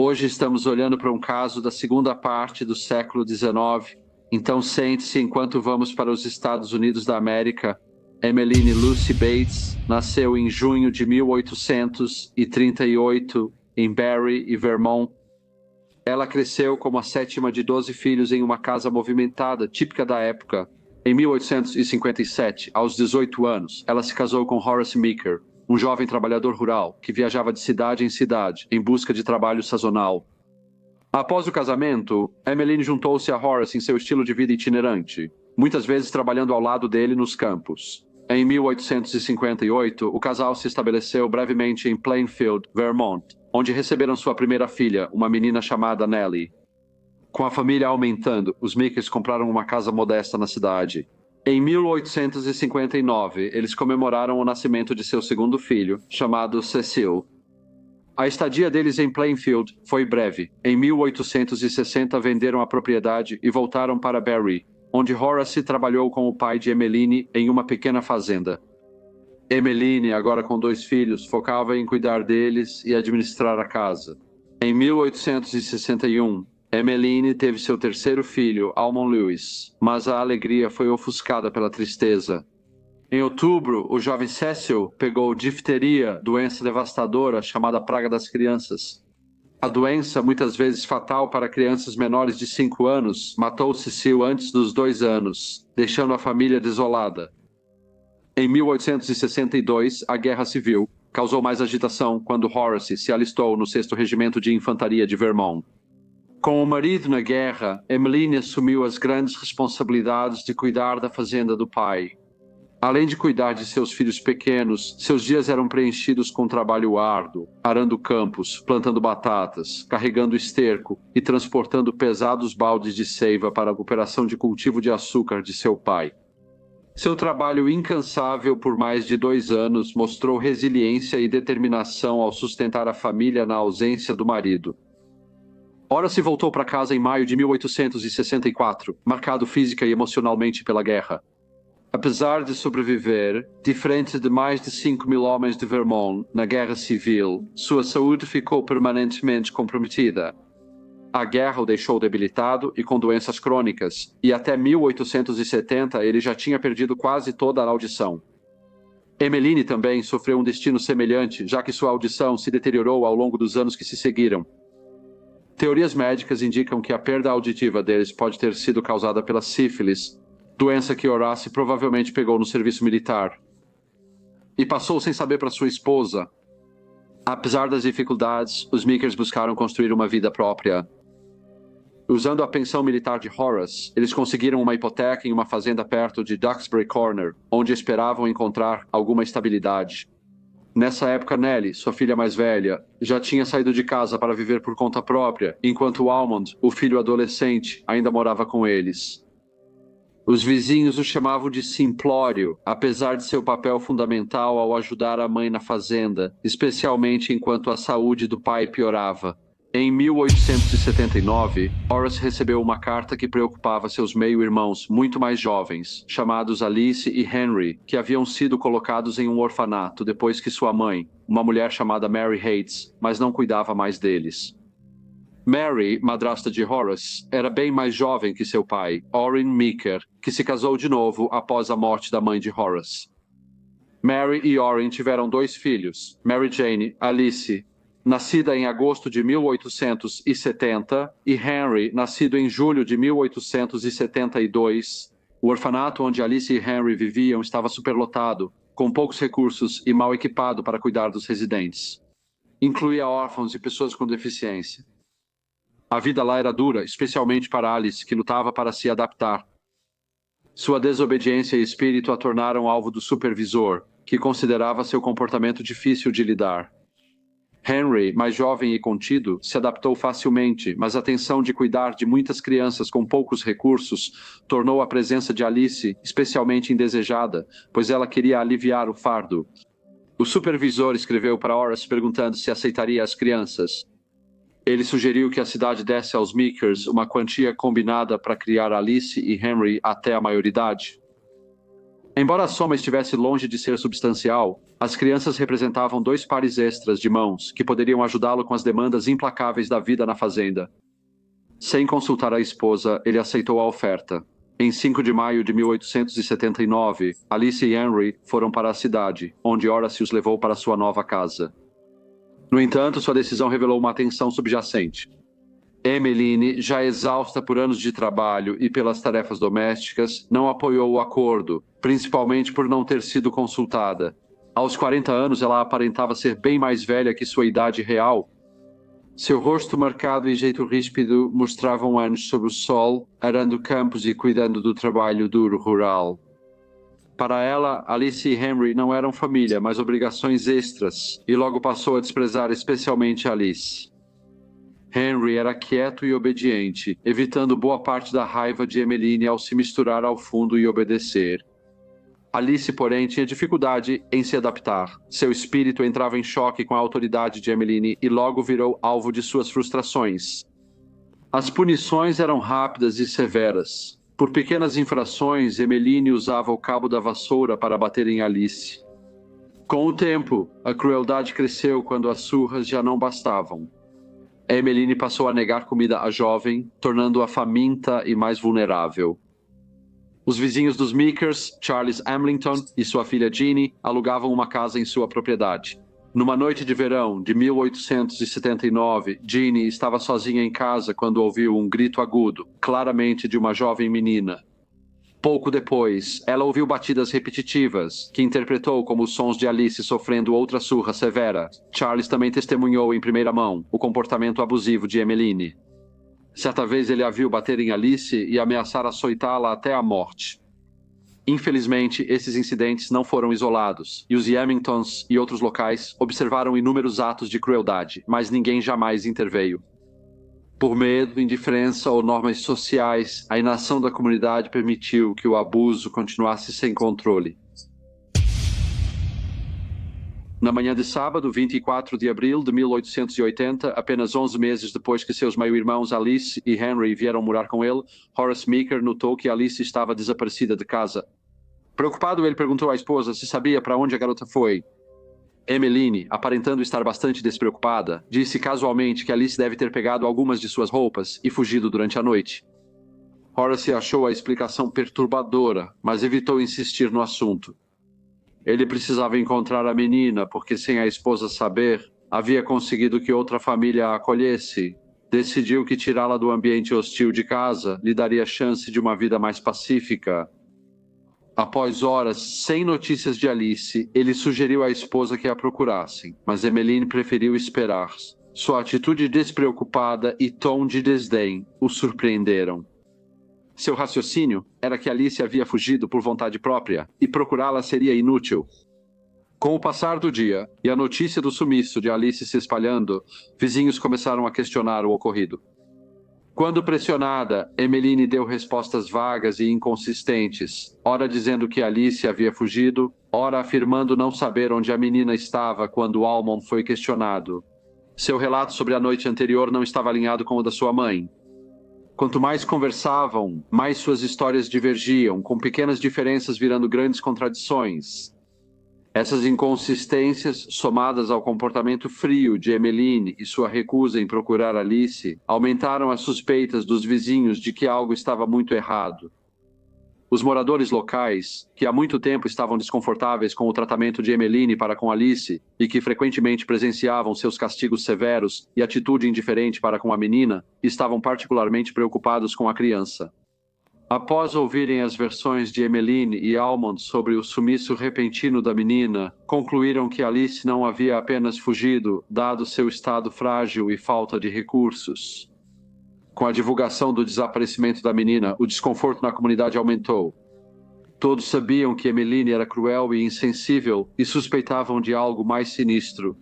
Hoje estamos olhando para um caso da segunda parte do século XIX. Então sente-se enquanto vamos para os Estados Unidos da América. Emmeline Lucy Bates nasceu em junho de 1838 em Barry, Vermont. Ela cresceu como a sétima de 12 filhos em uma casa movimentada, típica da época. Em 1857, aos 18 anos, ela se casou com Horace Meeker, um jovem trabalhador rural que viajava de cidade em cidade em busca de trabalho sazonal. Após o casamento, Emmeline juntou-se a Horace em seu estilo de vida itinerante, muitas vezes trabalhando ao lado dele nos campos. Em 1858, o casal se estabeleceu brevemente em Plainfield, Vermont, onde receberam sua primeira filha, uma menina chamada Nellie. Com a família aumentando, os Meekers compraram uma casa modesta na cidade. Em 1859, eles comemoraram o nascimento de seu segundo filho, chamado Cecil. A estadia deles em Plainfield foi breve. Em 1860, venderam a propriedade e voltaram para Barry, onde Horace trabalhou com o pai de Emmeline em uma pequena fazenda. Emmeline, agora com 2 filhos, focava em cuidar deles e administrar a casa. Em 1861, Emmeline teve seu terceiro filho, Almon Lewis, mas a alegria foi ofuscada pela tristeza. Em outubro, o jovem Cecil pegou difteria, doença devastadora chamada praga das crianças. A doença, muitas vezes fatal para crianças menores de 5 anos, matou Cecil antes dos 2 anos, deixando a família desolada. Em 1862, a Guerra Civil causou mais agitação quando Horace se alistou no 6º Regimento de Infantaria de Vermont. Com o marido na guerra, Emmeline assumiu as grandes responsabilidades de cuidar da fazenda do pai. Além de cuidar de seus filhos pequenos, seus dias eram preenchidos com trabalho árduo, arando campos, plantando batatas, carregando esterco e transportando pesados baldes de seiva para a operação de cultivo de açúcar de seu pai. Seu trabalho incansável por mais de 2 anos mostrou resiliência e determinação ao sustentar a família na ausência do marido. Horace voltou para casa em maio de 1864, marcado física e emocionalmente pela guerra. Apesar de sobreviver, diferente de mais de 5.000 homens de Vermont na Guerra Civil, sua saúde ficou permanentemente comprometida. A guerra o deixou debilitado e com doenças crônicas, e até 1870 ele já tinha perdido quase toda a audição. Emmeline também sofreu um destino semelhante, já que sua audição se deteriorou ao longo dos anos que se seguiram. Teorias médicas indicam que a perda auditiva deles pode ter sido causada pela sífilis, doença que Horace provavelmente pegou no serviço militar. E passou sem saber para sua esposa. Apesar das dificuldades, os Meekers buscaram construir uma vida própria. Usando a pensão militar de Horace, eles conseguiram uma hipoteca em uma fazenda perto de Duxbury Corner, onde esperavam encontrar alguma estabilidade. Nessa época, Nellie, sua filha mais velha, já tinha saído de casa para viver por conta própria, enquanto Almond, o filho adolescente, ainda morava com eles. Os vizinhos o chamavam de Simplório, apesar de seu papel fundamental ao ajudar a mãe na fazenda, especialmente enquanto a saúde do pai piorava. Em 1879, Horace recebeu uma carta que preocupava seus meio-irmãos muito mais jovens, chamados Alice e Henry, que haviam sido colocados em um orfanato depois que sua mãe, uma mulher chamada Mary Hates, mas não cuidava mais deles. Mary, madrasta de Horace, era bem mais jovem que seu pai, Orrin Meeker, que se casou de novo após a morte da mãe de Horace. Mary e Orrin tiveram 2 filhos, Mary Jane, Alice, nascida em agosto de 1870, e Henry, nascido em julho de 1872. O orfanato onde Alice e Henry viviam estava superlotado, com poucos recursos e mal equipado para cuidar dos residentes. Incluía órfãos e pessoas com deficiência. A vida lá era dura, especialmente para Alice, que lutava para se adaptar. Sua desobediência e espírito a tornaram alvo do supervisor, que considerava seu comportamento difícil de lidar. Henry, mais jovem e contido, se adaptou facilmente, mas a tensão de cuidar de muitas crianças com poucos recursos tornou a presença de Alice especialmente indesejada, pois ela queria aliviar o fardo. O supervisor escreveu para Horace perguntando se aceitaria as crianças. Ele sugeriu que a cidade desse aos Meekers uma quantia combinada para criar Alice e Henry até a maioridade. Embora a soma estivesse longe de ser substancial, as crianças representavam 2 pares extras de mãos que poderiam ajudá-lo com as demandas implacáveis da vida na fazenda. Sem consultar a esposa, ele aceitou a oferta. Em 5 de maio de 1879, Alice e Henry foram para a cidade, onde Horace os levou para sua nova casa. No entanto, sua decisão revelou uma tensão subjacente. Emmeline, já exausta por anos de trabalho e pelas tarefas domésticas, não apoiou o acordo, principalmente por não ter sido consultada. Aos 40 anos, ela aparentava ser bem mais velha que sua idade real. Seu rosto marcado e jeito ríspido mostravam anos sob o sol, arando campos e cuidando do trabalho duro rural. Para ela, Alice e Henry não eram família, mas obrigações extras, e logo passou a desprezar especialmente Alice. Henry era quieto e obediente, evitando boa parte da raiva de Emmeline ao se misturar ao fundo e obedecer. Alice, porém, tinha dificuldade em se adaptar. Seu espírito entrava em choque com a autoridade de Emmeline e logo virou alvo de suas frustrações. As punições eram rápidas e severas. Por pequenas infrações, Emmeline usava o cabo da vassoura para bater em Alice. Com o tempo, a crueldade cresceu quando as surras já não bastavam. Emmeline passou a negar comida à jovem, tornando-a faminta e mais vulnerável. Os vizinhos dos Meekers, Charles Amlington e sua filha Jeannie, alugavam uma casa em sua propriedade. Numa noite de verão de 1879, Jeannie estava sozinha em casa quando ouviu um grito agudo, claramente de uma jovem menina. Pouco depois, ela ouviu batidas repetitivas, que interpretou como os sons de Alice sofrendo outra surra severa. Charles também testemunhou em primeira mão o comportamento abusivo de Emmeline. Certa vez ele a viu bater em Alice e ameaçar açoitá-la até a morte. Infelizmente, esses incidentes não foram isolados, e os Yamingtons e outros locais observaram inúmeros atos de crueldade, mas ninguém jamais interveio. Por medo, indiferença ou normas sociais, a inação da comunidade permitiu que o abuso continuasse sem controle. Na manhã de sábado, 24 de abril de 1880, apenas 11 meses depois que seus meio-irmãos Alice e Henry vieram morar com ele, Horace Meeker notou que Alice estava desaparecida de casa. Preocupado, ele perguntou à esposa se sabia para onde a garota foi. Emmeline, aparentando estar bastante despreocupada, disse casualmente que Alice deve ter pegado algumas de suas roupas e fugido durante a noite. Horace achou a explicação perturbadora, mas evitou insistir no assunto. Ele precisava encontrar a menina, porque sem a esposa saber, havia conseguido que outra família a acolhesse. Decidiu que tirá-la do ambiente hostil de casa lhe daria chance de uma vida mais pacífica. Após horas sem notícias de Alice, ele sugeriu à esposa que a procurassem, mas Emmeline preferiu esperar. Sua atitude despreocupada e tom de desdém o surpreenderam. Seu raciocínio era que Alice havia fugido por vontade própria e procurá-la seria inútil. Com o passar do dia e a notícia do sumiço de Alice se espalhando, vizinhos começaram a questionar o ocorrido. Quando pressionada, Emmeline deu respostas vagas e inconsistentes, ora dizendo que Alice havia fugido, ora afirmando não saber onde a menina estava quando Almond foi questionado. Seu relato sobre a noite anterior não estava alinhado com o da sua mãe. Quanto mais conversavam, mais suas histórias divergiam, com pequenas diferenças virando grandes contradições. Essas inconsistências, somadas ao comportamento frio de Emmeline e sua recusa em procurar Alice, aumentaram as suspeitas dos vizinhos de que algo estava muito errado. Os moradores locais, que há muito tempo estavam desconfortáveis com o tratamento de Emmeline para com Alice e que frequentemente presenciavam seus castigos severos e atitude indiferente para com a menina, estavam particularmente preocupados com a criança. Após ouvirem as versões de Emmeline e Almond sobre o sumiço repentino da menina, concluíram que Alice não havia apenas fugido, dado seu estado frágil e falta de recursos. Com a divulgação do desaparecimento da menina, o desconforto na comunidade aumentou. Todos sabiam que Emmeline era cruel e insensível e suspeitavam de algo mais sinistro.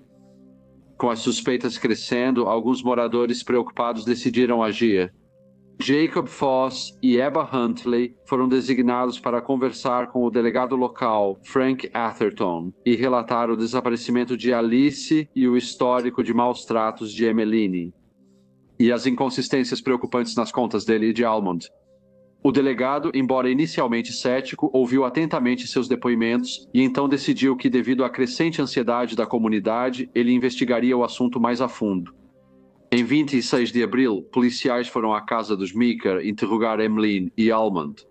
Com as suspeitas crescendo, alguns moradores preocupados decidiram agir. Jacob Foss e Eba Huntley foram designados para conversar com o delegado local, Frank Atherton, e relatar o desaparecimento de Alice e o histórico de maus tratos de Emmeline, e as inconsistências preocupantes nas contas dele e de Almond. O delegado, embora inicialmente cético, ouviu atentamente seus depoimentos e então decidiu que, devido à crescente ansiedade da comunidade, ele investigaria o assunto mais a fundo. Em 26 de abril, policiais foram à casa dos Meeker interrogar Emmeline e Almond.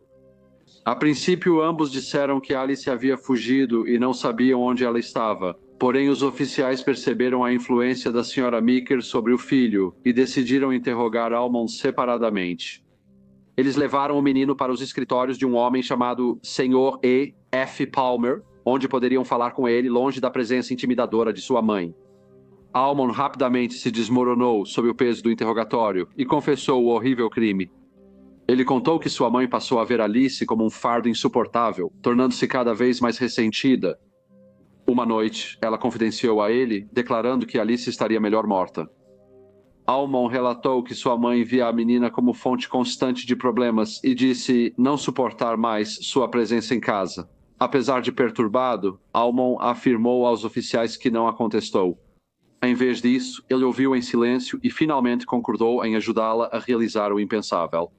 A princípio, ambos disseram que Alice havia fugido e não sabiam onde ela estava. Porém, os oficiais perceberam a influência da Sra. Meeker sobre o filho e decidiram interrogar Almond separadamente. Eles levaram o menino para os escritórios de um homem chamado Sr. E. F. Palmer, onde poderiam falar com ele longe da presença intimidadora de sua mãe. Almond rapidamente se desmoronou sob o peso do interrogatório e confessou o horrível crime. Ele contou que sua mãe passou a ver Alice como um fardo insuportável, tornando-se cada vez mais ressentida. Uma noite, ela confidenciou a ele, declarando que Alice estaria melhor morta. Almond relatou que sua mãe via a menina como fonte constante de problemas e disse não suportar mais sua presença em casa. Apesar de perturbado, Almond afirmou aos oficiais que não a contestou. Em vez disso, ele ouviu em silêncio e finalmente concordou em ajudá-la a realizar o impensável.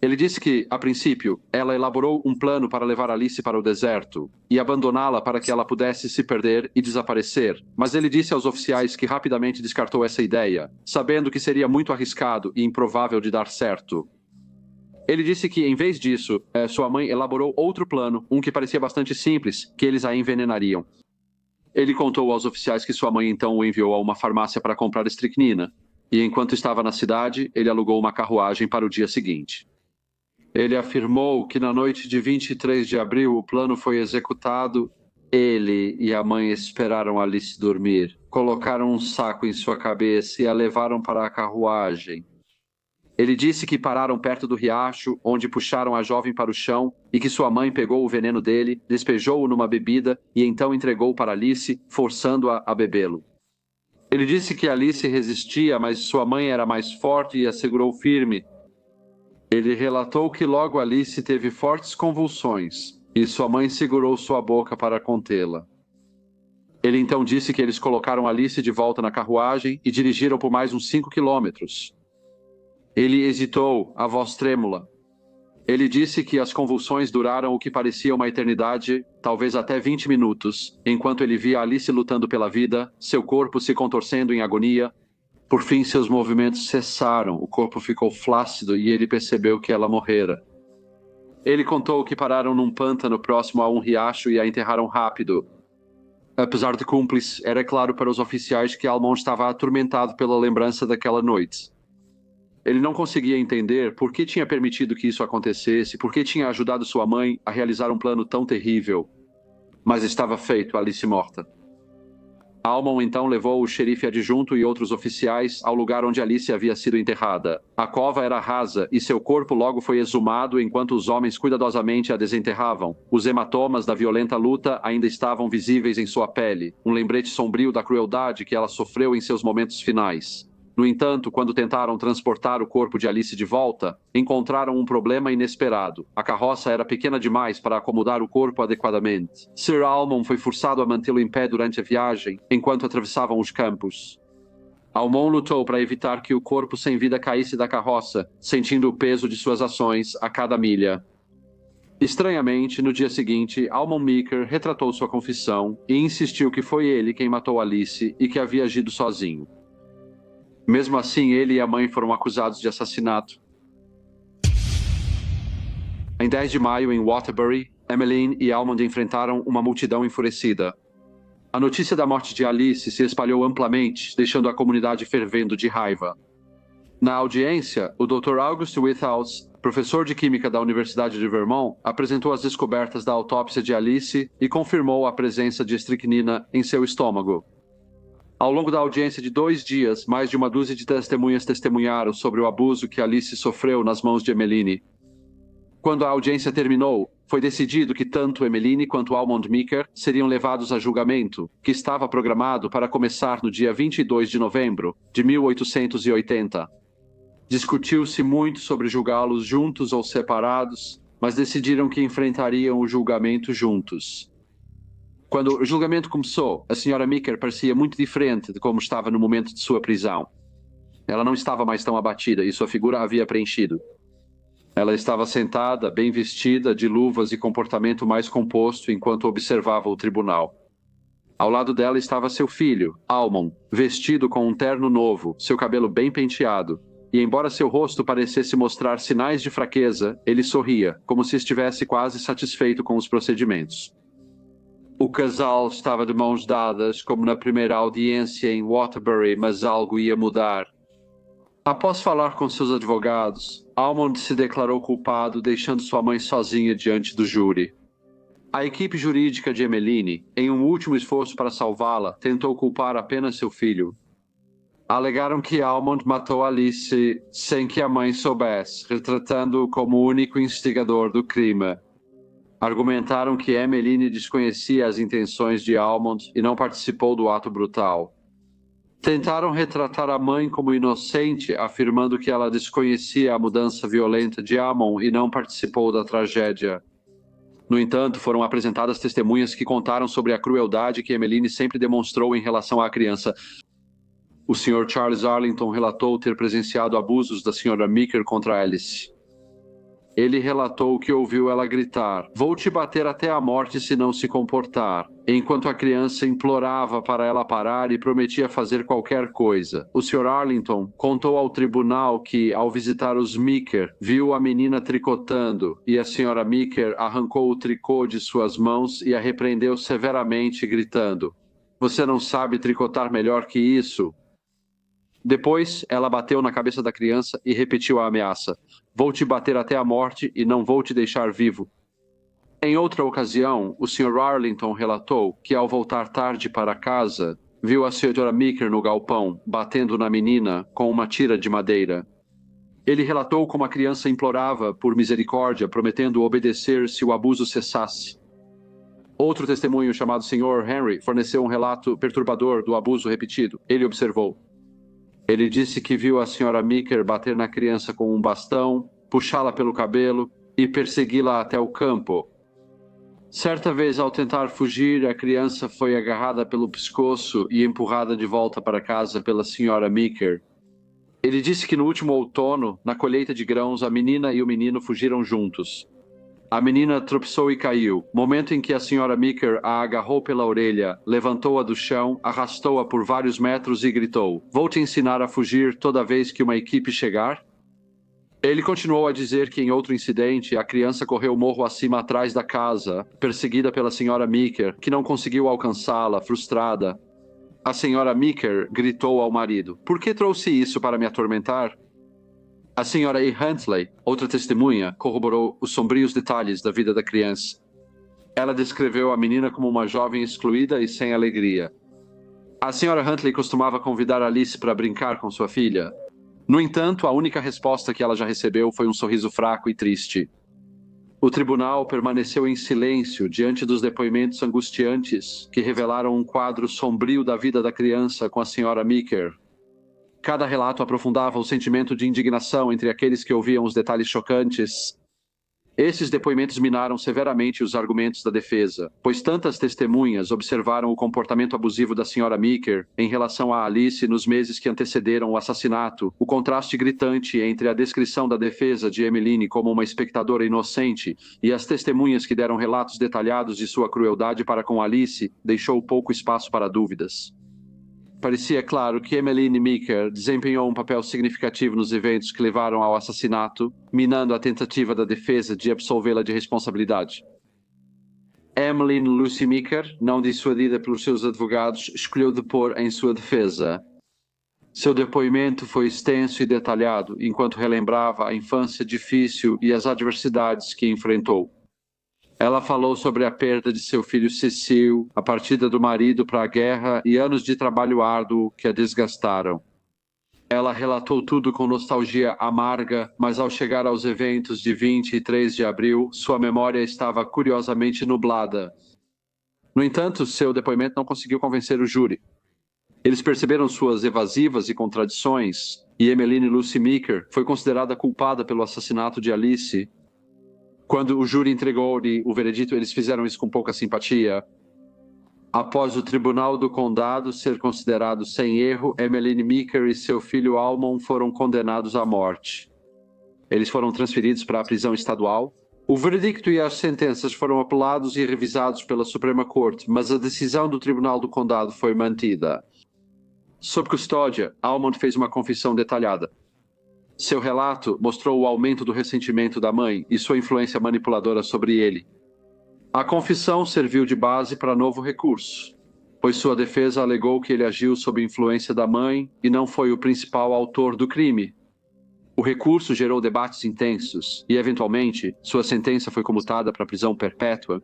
Ele disse que, a princípio, ela elaborou um plano para levar Alice para o deserto e abandoná-la para que ela pudesse se perder e desaparecer, mas ele disse aos oficiais que rapidamente descartou essa ideia, sabendo que seria muito arriscado e improvável de dar certo. Ele disse que, em vez disso, sua mãe elaborou outro plano, um que parecia bastante simples, que eles a envenenariam. Ele contou aos oficiais que sua mãe então o enviou a uma farmácia para comprar estricnina, e enquanto estava na cidade, ele alugou uma carruagem para o dia seguinte. Ele afirmou que na noite de 23 de abril o plano foi executado. Ele e a mãe esperaram Alice dormir, colocaram um saco em sua cabeça e a levaram para a carruagem. Ele disse que pararam perto do riacho, onde puxaram a jovem para o chão e que sua mãe pegou o veneno dele, despejou-o numa bebida e então entregou para Alice, forçando-a a bebê-lo. Ele disse que Alice resistia, mas sua mãe era mais forte e a segurou firme. Ele relatou que logo Alice teve fortes convulsões e sua mãe segurou sua boca para contê-la. Ele então disse que eles colocaram Alice de volta na carruagem e dirigiram por mais uns 5 quilômetros. Ele hesitou, a voz trêmula. Ele disse que as convulsões duraram o que parecia uma eternidade, talvez até 20 minutos, enquanto ele via Alice lutando pela vida, seu corpo se contorcendo em agonia. Por fim, seus movimentos cessaram, o corpo ficou flácido e ele percebeu que ela morrera. Ele contou que pararam num pântano próximo a um riacho e a enterraram rápido. Apesar de cúmplice, era claro para os oficiais que Almond estava atormentado pela lembrança daquela noite. Ele não conseguia entender por que tinha permitido que isso acontecesse, por que tinha ajudado sua mãe a realizar um plano tão terrível. Mas estava feito, Alice morta. Almond então levou o xerife adjunto e outros oficiais ao lugar onde Alice havia sido enterrada. A cova era rasa e seu corpo logo foi exumado enquanto os homens cuidadosamente a desenterravam. Os hematomas da violenta luta ainda estavam visíveis em sua pele, um lembrete sombrio da crueldade que ela sofreu em seus momentos finais. No entanto, quando tentaram transportar o corpo de Alice de volta, encontraram um problema inesperado. A carroça era pequena demais para acomodar o corpo adequadamente. Sir Almond foi forçado a mantê-lo em pé durante a viagem, enquanto atravessavam os campos. Almond lutou para evitar que o corpo sem vida caísse da carroça, sentindo o peso de suas ações a cada milha. Estranhamente, no dia seguinte, Almond Meeker retratou sua confissão e insistiu que foi ele quem matou Alice e que havia agido sozinho. Mesmo assim, ele e a mãe foram acusados de assassinato. Em 10 de maio, em Waterbury, Emmeline e Almond enfrentaram uma multidão enfurecida. A notícia da morte de Alice se espalhou amplamente, deixando a comunidade fervendo de raiva. Na audiência, o Dr. August Without, professor de Química da Universidade de Vermont, apresentou as descobertas da autópsia de Alice e confirmou a presença de estricnina em seu estômago. Ao longo da audiência de 2 dias, mais de uma dúzia de testemunhas testemunharam sobre o abuso que Alice sofreu nas mãos de Emmeline. Quando a audiência terminou, foi decidido que tanto Emmeline quanto Almond Meeker seriam levados a julgamento, que estava programado para começar no dia 22 de novembro de 1880. Discutiu-se muito sobre julgá-los juntos ou separados, mas decidiram que enfrentariam o julgamento juntos. Quando o julgamento começou, a Sra. Meeker parecia muito diferente de como estava no momento de sua prisão. Ela não estava mais tão abatida e sua figura havia preenchido. Ela estava sentada, bem vestida, de luvas e comportamento mais composto enquanto observava o tribunal. Ao lado dela estava seu filho, Almond, vestido com um terno novo, seu cabelo bem penteado. E embora seu rosto parecesse mostrar sinais de fraqueza, ele sorria, como se estivesse quase satisfeito com os procedimentos. O casal estava de mãos dadas, como na primeira audiência em Waterbury, mas algo ia mudar. Após falar com seus advogados, Almond se declarou culpado, deixando sua mãe sozinha diante do júri. A equipe jurídica de Emmeline, em um último esforço para salvá-la, tentou culpar apenas seu filho. Alegaram que Almond matou Alice sem que a mãe soubesse, retratando-o como o único instigador do crime. Argumentaram que Emmeline desconhecia as intenções de Almond e não participou do ato brutal. Tentaram retratar a mãe como inocente, afirmando que ela desconhecia a mudança violenta de Amon e não participou da tragédia. No entanto, foram apresentadas testemunhas que contaram sobre a crueldade que Emmeline sempre demonstrou em relação à criança. O Sr. Charles Arlington relatou ter presenciado abusos da Sra. Meeker contra Alice. Ele relatou que ouviu ela gritar: "Vou te bater até a morte se não se comportar", enquanto a criança implorava para ela parar e prometia fazer qualquer coisa. O Sr. Arlington contou ao tribunal que, ao visitar os Meeker, viu a menina tricotando e a Sra. Meeker arrancou o tricô de suas mãos e a repreendeu severamente, gritando: "Você não sabe tricotar melhor que isso?" Depois, ela bateu na cabeça da criança e repetiu a ameaça: "Vou te bater até a morte e não vou te deixar vivo." Em outra ocasião, o Sr. Arlington relatou que, ao voltar tarde para casa, viu a Sra. Meeker no galpão, batendo na menina com uma tira de madeira. Ele relatou como a criança implorava por misericórdia, prometendo obedecer se o abuso cessasse. Outro testemunho, chamado Sr. Henry, forneceu um relato perturbador do abuso repetido. Ele observou: "Ele disse que viu a Sra. Meeker bater na criança com um bastão, puxá-la pelo cabelo e persegui-la até o campo. Certa vez, ao tentar fugir, a criança foi agarrada pelo pescoço e empurrada de volta para casa pela Sra. Meeker. Ele disse que no último outono, na colheita de grãos, a menina e o menino fugiram juntos. A menina tropeçou e caiu, momento em que a Sra. Meeker a agarrou pela orelha, levantou-a do chão, arrastou-a por vários metros e gritou: "Vou te ensinar a fugir toda vez que uma equipe chegar?" Ele continuou a dizer que em outro incidente, a criança correu morro acima atrás da casa, perseguida pela Sra. Meeker, que não conseguiu alcançá-la, frustrada. A Sra. Meeker gritou ao marido: "Por que trouxe isso para me atormentar?" A Sra. E. Huntley, outra testemunha, corroborou os sombrios detalhes da vida da criança. Ela descreveu a menina como uma jovem excluída e sem alegria. A Sra. Huntley costumava convidar Alice para brincar com sua filha. No entanto, a única resposta que ela já recebeu foi um sorriso fraco e triste. O tribunal permaneceu em silêncio diante dos depoimentos angustiantes que revelaram um quadro sombrio da vida da criança com a Sra. Meeker. Cada relato aprofundava o sentimento de indignação entre aqueles que ouviam os detalhes chocantes. Esses depoimentos minaram severamente os argumentos da defesa, pois tantas testemunhas observaram o comportamento abusivo da Sra. Meeker em relação a Alice nos meses que antecederam o assassinato, o contraste gritante entre a descrição da defesa de Emmeline como uma espectadora inocente e as testemunhas que deram relatos detalhados de sua crueldade para com Alice deixou pouco espaço para dúvidas. Parecia claro que Emmeline Meeker desempenhou um papel significativo nos eventos que levaram ao assassinato, minando a tentativa da defesa de absolvê-la de responsabilidade. Emmeline Lucy Meeker, não dissuadida pelos seus advogados, escolheu depor em sua defesa. Seu depoimento foi extenso e detalhado, enquanto relembrava a infância difícil e as adversidades que enfrentou. Ela falou sobre a perda de seu filho Cecil, a partida do marido para a guerra e anos de trabalho árduo que a desgastaram. Ela relatou tudo com nostalgia amarga, mas ao chegar aos eventos de 23 de abril, sua memória estava curiosamente nublada. No entanto, seu depoimento não conseguiu convencer o júri. Eles perceberam suas evasivas e contradições, e Emmeline Lucy Meeker foi considerada culpada pelo assassinato de Alice. Quando o júri entregou-lhe o veredito, eles fizeram isso com pouca simpatia. Após o Tribunal do Condado ser considerado sem erro, Emmeline Meeker e seu filho Almond foram condenados à morte. Eles foram transferidos para a prisão estadual. O veredicto e as sentenças foram apelados e revisados pela Suprema Corte, mas a decisão do Tribunal do Condado foi mantida. Sob custódia, Almond fez uma confissão detalhada. Seu relato mostrou o aumento do ressentimento da mãe e sua influência manipuladora sobre ele. A confissão serviu de base para novo recurso, pois sua defesa alegou que ele agiu sob influência da mãe e não foi o principal autor do crime. O recurso gerou debates intensos e, eventualmente, sua sentença foi comutada para prisão perpétua.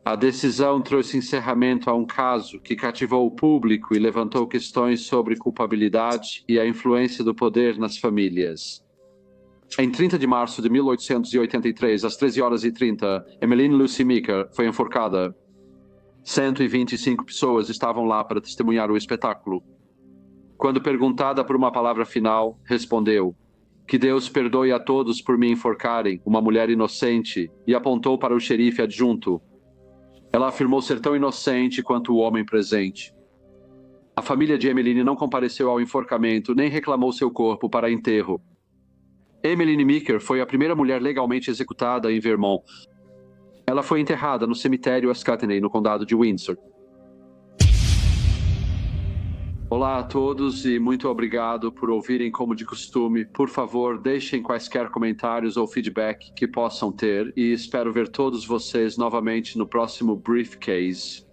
A decisão trouxe encerramento a um caso que cativou o público e levantou questões sobre culpabilidade e a influência do poder nas famílias. Em 30 de março de 1883, às 13h30, Emmeline Lucy Meeker foi enforcada. 125 pessoas estavam lá para testemunhar o espetáculo. Quando perguntada por uma palavra final, respondeu: "Que Deus perdoe a todos por me enforcarem, uma mulher inocente", e apontou para o xerife adjunto. Ela afirmou ser tão inocente quanto o homem presente. A família de Emmeline não compareceu ao enforcamento nem reclamou seu corpo para enterro. Emmeline Meeker foi a primeira mulher legalmente executada em Vermont. Ela foi enterrada no cemitério Ascutney, no condado de Windsor. Olá a todos e muito obrigado por ouvirem como de costume. Por favor, deixem quaisquer comentários ou feedback que possam ter e espero ver todos vocês novamente no próximo Briefcase.